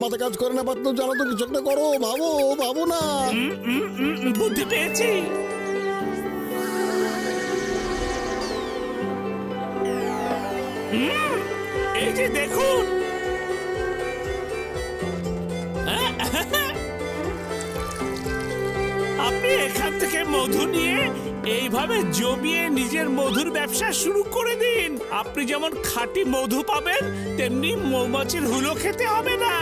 মাথা কাজ করে না পারতো, জানো তো কিছু একটা করো, ভাবো ভাবো না। বুদ্ধি পেয়েছি। এই যে দেখুন, আপনি এখান থেকে মধু নিয়ে এইভাবে জমিয়ে নিজের মধুর ব্যবসা শুরু করে দিন। আপনি যেমন খাঁটি মধু পাবেন, তেমনি মৌমাছির হুলো খেতে হবে না।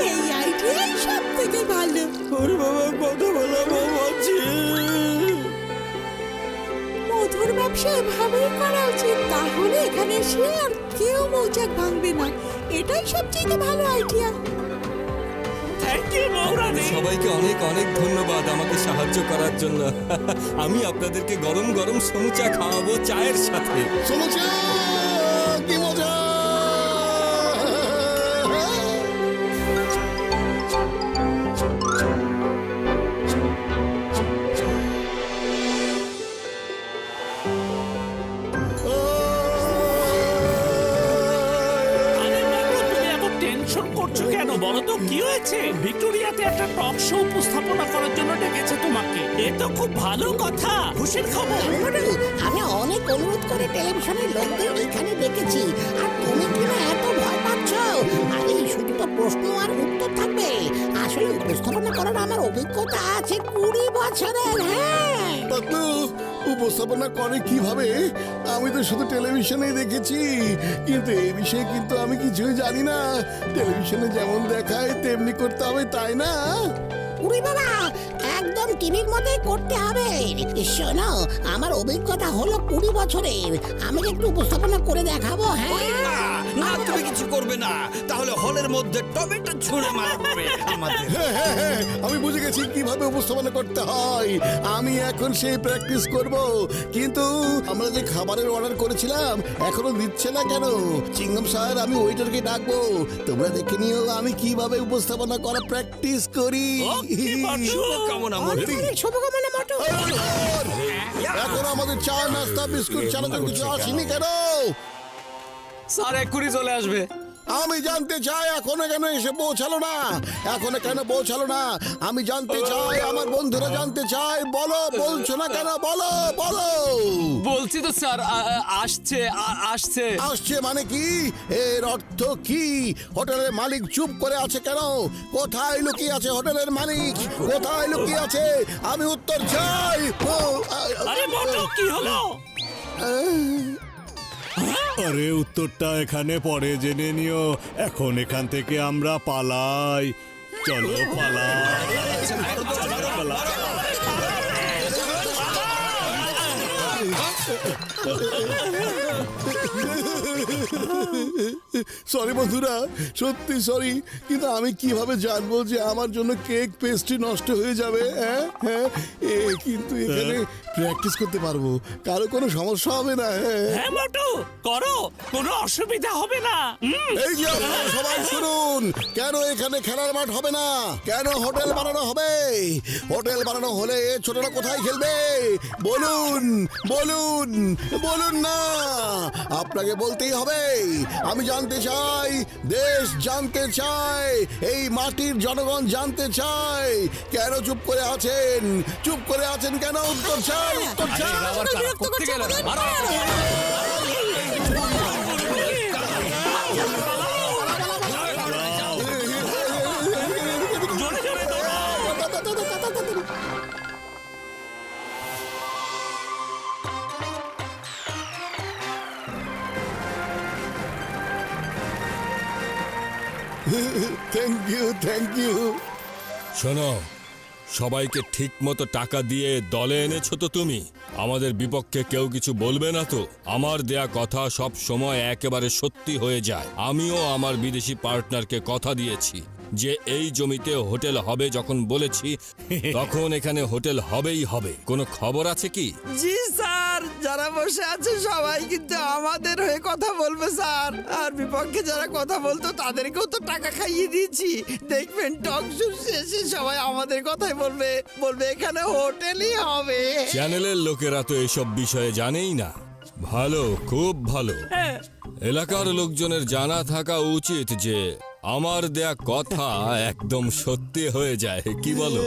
এই আইডিয়াই সব থেকে ভালো। ওরে বাবা, কত বলা মৌমাছি। মধুর ব্যবসা এভাবেই করা উচিত, তাহলে এখানে এসে আর কেউ মৌচাক ভাঙবে না। এটাই সবচেয়ে ভালো আইডিয়া। Thank you মৌরানী। সবাইকে অনেক অনেক ধন্যবাদ আমাকে সাহায্য করার জন্য। আমি আপনাদেরকে গরম গরম সমুচা খাওয়াবো চায়ের সাথে। সমুচা, কি মজা। আরে মাগো, তুমি এত টেনশন করছো কেন? বলো তো কি হয়েছে? ভিক্টোরিয়াতে একটা টক শো উপস্থাপনা করার জন্য ডেকেছে তোমাকে। এ তো খুব ভালো কথা, খুশির খবর। আমি অনেক অনুরোধ করে টেলিভিশনের লোকদের এখানে ডেকেছি, আর তুমি কিনা এত ভয় পাচ্ছ। আরে শুধু তো প্রশ্ন আর উত্তর থাকবে। আসলে উপস্থাপনা করার আমার অভিজ্ঞতা আছে 20 বছরের। হ্যাঁ, পাতলু উপস্থাপনা করে কিভাবে? আমি তো শুধু টেলিভিশনে দেখেছি, কিন্তু এই বিষয়ে কিন্তু আমি কিছুই জানি না। টেলিভিশনে যেমন দেখায় তেমনি করতে হবে, তাই না? উরি বাবা, একদম টিভির মতোই করতে হবে। শোনো, আমার অভিজ্ঞতা হলো 20 বছরের। আমি একটু উপস্থাপনা করে দেখাবো। হ্যাঁ, না, তুমি কিছু করবে না, তাহলে হলের মধ্যে টমেটো ছুঁড়ে মারবে আমাদের। হ্যাঁ, আমি বুঝে গেছি কিভাবে উপস্থাপনা করতে হয়। আমি এখন সেই প্র্যাকটিস করব। কিন্তু আমরা যে খাবারের অর্ডার করেছিলাম এখনো দিচ্ছে না কেন? চিংগাম স্যার, আমি ওয়েটারকে ডাকবো। তোমরা দেখে নিও আমি কিভাবে উপস্থাপনা করা প্র্যাকটিস করি। শুভকামনা মূর্তি। শুভকামনা মটো। এখন আমাদের চা নাস্তা বিস্কুট চানাচুর কিছু আসেনি কেন? স্যার এক্ষুনি চলে আসবে। আমি জানতে চাই এখনো কেন এসে পৌঁছালো না? এখনো কেন পৌঁছালো না? আমি জানতে চাই, আমার বন্ধুরা জানতে চাই। বলো, বলছো না কেন? বলো বলো। বলছি তো স্যার, আসছে আসছে। আসছে মানে কি? এর অর্থ কি? হোটেলের মালিক চুপ করে আছে কেন? কোথায় লুকিয়ে আছে হোটেলের মালিক? কোথায় লুকিয়ে আছে? আমি উত্তর চাই। আরে মোটো, কি হলো? আরে উত্তরটা এখানে পরে জেনে নিও। এখন এখান থেকে আমরা পালাই। চলো পালাই। সরি বন্ধুরা, সত্যি সরি, কিন্তু আমি কিভাবে জানবো যে আমার জন্য কেক পেস্ট্রি নষ্ট হয়ে যাবে? হ্যাঁ হ্যাঁ, কিন্তু এখানে প্র্যাকটিস করতে পারবো, কারো কোনো সমস্যা হবে না। হ্যাঁ মোটো, করো, কোনো অসুবিধা হবে না। এই যে আপনারা সবাই শুনুন, কেন এখানে খেলার মাঠ হবে না? কেন হোটেল বানানো হবে? হোটেল বানানো হলে ছোটরা কোথায় খেলবে? বলুন বলুন বলুন না, আপনাকে বলতেই হবে। আমি জানতে চাই, দেশ জানতে চায়, এই মাটির জনগণ জানতে চায়। কেন চুপ করে আছেন? চুপ করে আছেন কেন? উত্তর চাই, উত্তর চাই। করতে গেল জোরে জোরে দৌড়াও। Thank you, thank you. শোনো, সবাইকে ঠিক মতো টাকা দিয়ে দলে এনেছো তো তুমি? আমাদের বিপক্ষে কেউ কিছু বলবে না তো? আমার দেয়া কথা সব সময় একেবারে সত্যি হয়ে যায়। আমিও আমার বিদেশি পার্টনারকে কথা দিয়েছি যে এই জমিতে হোটেল হবে। যখন বলেছি তখন এখানে হোটেল হবেই হবে। কোনো খবর আছে কি? জি স্যার, যারা বসে আছে সবাই কিন্তু আমাদের হয়ে কথা বলবে স্যার, আর বিপক্ষে যারা কথা বলতো তাদেরকেও তো টাকা খাইয়ে দিয়েছি। দেখবেন টক শো শেষে সবাই আমাদের কথাই বলবে, বলবে এখানে হোটেলই হবে। চ্যানেলের লোকেরা তো এসব বিষয়ে জানেই না। ভালো, খুব ভালো। এলাকার লোকজনের জানা থাকা উচিত যে আমার দেয়া কথা একদম সত্যি হয়ে যায়, কি বলো?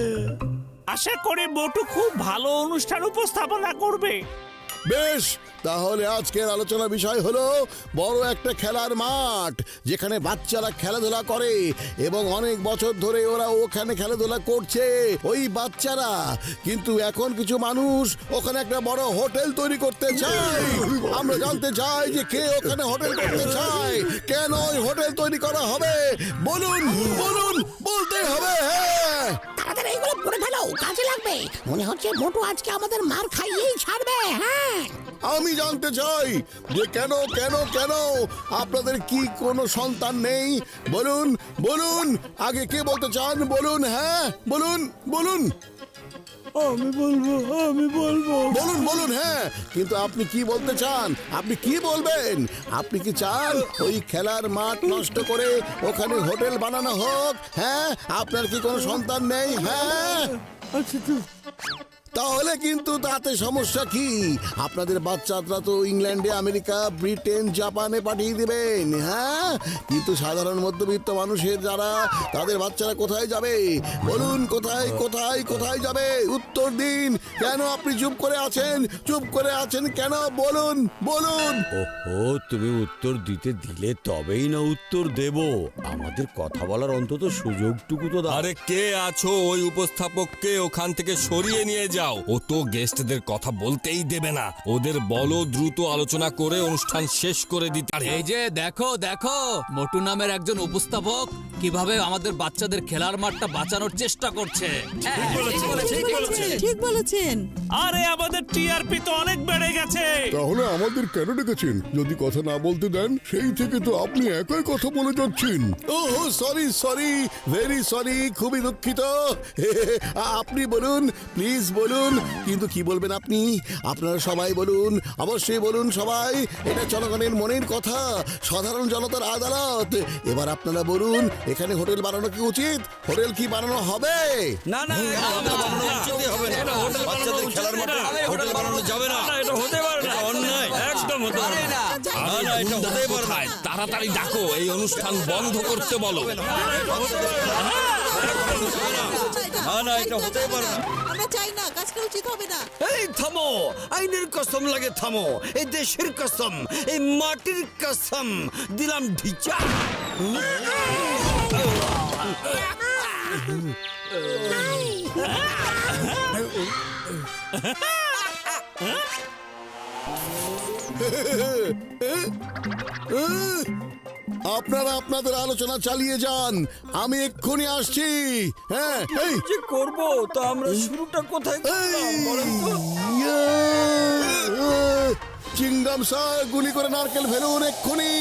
আশা করি মোটু খুব ভালো অনুষ্ঠান উপস্থাপনা করবে। বেশ, তাহলে আজকের আলোচনা বিষয় হলো বড় একটা খেলার মাঠ যেখানে বাচ্চারা খেলাধুলা করে এবং অনেক বছর ধরে ওরা ওখানে খেলাধুলা করছে ওই বাচ্চারা, কিন্তু এখন কিছু মানুষ ওখানে একটা বড় হোটেল তৈরি করতে চায়। আমরা জানতে চাই যে কে ওখানে হোটেল করতে চায়, কেন ওই হোটেল তৈরি করা হবে, বলুন বলুন, বলতে হবে। হ্যাঁ, তাড়াতাড়ি এগুলো পড়ে ফেলো, কাজে লাগবে। মনে হচ্ছে মোটু আজকে আমাদের মার খাইয়েই ছাড়বে। হ্যাঁ, আমি জানতে চাই যে কেন কেন কেন আপনাদের কি কোনো সন্তান নেই? বলুন বলুন, আগে কে বলতে চান বলুন? হ্যাঁ বলুন বলুন। আমি বলবো। বলুন বলুন। হ্যাঁ, কিন্তু আপনি কি বলতে চান? আপনি কি বলবেন? আপনি কি চান ওই খেলার মাঠ নষ্ট করে ওখানে হোটেল বানানো হোক? হ্যাঁ, আপনার কি কোনো সন্তান নেই? হ্যাঁ, তাহলে কিন্তু তাতে সমস্যা কি? আপনাদের বাচ্চারা তো ইংল্যান্ডে, আমেরিকা, ব্রিটেন, জাপানে পাঠিয়ে দেবেন। হ্যাঁ, কিন্তু সাধারণ মধ্যবিত্ত মানুষের যারা, তাদের বাচ্চারা কোথায় যাবে বলুন? কোথায় কোথায় কোথায় যাবে? উত্তর দিন। কেন আপনি চুপ করে আছেন? চুপ করে আছেন কেন? বলুন বলুন। ওহো, তুমি উত্তর দিতে দিলে তবেই না উত্তর দেব। আমাদের কথা বলার অন্তত সুযোগটুকু তো দাও। আরে কে আছো? ওই উপস্থাপককে ওখান থেকে সরিয়ে নিয়ে যাও। ও তো গেস্টদের কথা বলতেই দেবে না। ওদের বলো দ্রুত আলোচনা করে অনুষ্ঠান শেষ করে দিতে। এই যে দেখো দেখো, মোটু নামের একজন উপস্থাপক কিভাবে আমাদের বাচ্চাদের খেলার মাঠটা বাঁচানোর চেষ্টা করছে। ঠিক বলেছেন। আরে আমাদের টিআরপি তো অনেক বেড়ে গেছে। তাহলে আমাদের কেন ডেকেছেন? যদি কথা না বলতে দেন, সেই থেকে তো আপনি একই কথা বলে যাচ্ছেন। ওহ, সরি সরি, ভেরি সরি, খুবই দুঃখিত। আপনি বলুন, প্লিজ বলুন। কিন্তু কি বলবেন আপনি? আপনারা সবাই বলুন, অবশ্যই বলুন সবাই। এটা জনগণের মনের কথা, সাধারণ জনতার আদালত। এবার আপনারা বলুন, এখানে হোটেল বানানো কি উচিত? হোটেল কি বানানো হবে? না না, বাচ্চাদের খেলার মাঠে হোটেল বানানো যাবে না। এটা হতে পারে না, অন্যায়, একদম হতে পারে না। না, এটা হতেই পারে না। তাড়াতাড়ি ডাকো, এই অনুষ্ঠান বন্ধ করতে বলো। না, এটা হতেই পারে না। আমরা চাই না, কাজটা উচিত হবে না। এই থামো, আইনের কসম লাগে থামো। এই দেশের কসম, এই মাটির কসম দিলাম ঢিচা। আপনারা আপনাদের আলোচনা চালিয়ে যান, আমি এক্ষুনি আসছি। হ্যাঁ, এই যে করব তো আমরা শুরুটা কোথায় করলাম বলেন তো? চিংগাম স্যার, গুলি করে নারকেল ফেলুন এক্ষুনি।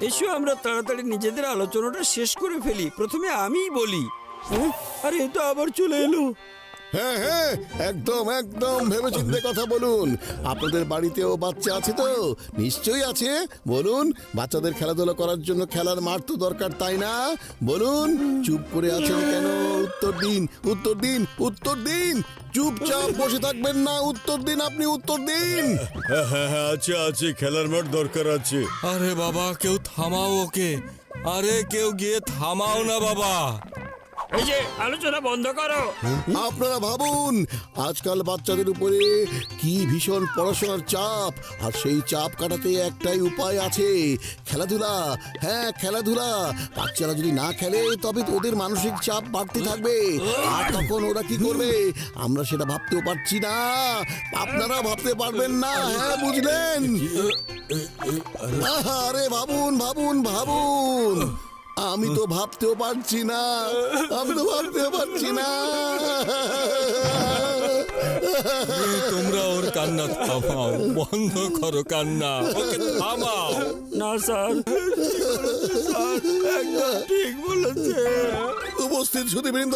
এসো আমরা তাড়াতাড়ি নিজেদের আলোচনাটা শেষ করে ফেলি। প্রথমে আমিই বলি। আরে এ তো আবার চলে এলো। হ্যাঁ হ্যাঁ, একদম একদম ভেবেচিন্তে কথা বলুন। আপনাদের বাড়িতেও বাচ্চা আছে তো? নিশ্চয়ই আছে। বলুন, বাচ্চাদের খেলাধুলা করার জন্য খেলার মাঠ তো দরকার, তাই না? বলুন, চুপ করে আছেন কেন? উত্তর দিন, উত্তর দিন, উত্তর দিন। চুপচাপ বসে থাকবেন না, উত্তর দিন, আপনি উত্তর দিন। হ্যাঁ হ্যাঁ হ্যাঁ, আছে আছে, খেলার মাঠ দরকার আছে। আরে বাবা, কেউ থামাও ওকে। আরে কেউ গিয়ে থামাও না বাবা। এই যে আলোচনা বন্ধ করো। আপনারা ভাবুন, আজকাল বাচ্চাদের উপরে কি ভীষণ পড়াশোনার চাপ, আর সেই চাপ কাটাতে একটাই উপায় আছে, খেলাধুলা। হ্যাঁ, খেলাধুলা। বাচ্চারা যদি না খেলে তবে ওদের মানসিক চাপ বাড়তে থাকবে, আর তখন ওরা কি করবে আমরা সেটা ভাবতেও পারছি না। আপনারা ভাবতে পারবেন না। হ্যাঁ, বুঝলেন? আরে ভাবুন ভাবুন ভাবুন। আমি তো ভাবতেও পারছি না, তোমরা ওর কান্না থামাও, বন্ধ করো কান্না, ওকে থামাও। না স্যার, ঠিক বলেছে। উপস্থিত সুধীবৃন্দ,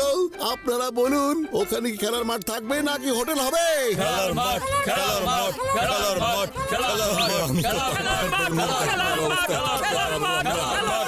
আপনারা বলুন, ওখানে কি খেলার মাঠ থাকবে নাকি হোটেল হবে? খেলার মাঠ, খেলার মাঠ, খেলার মাঠ, খেলার মাঠ।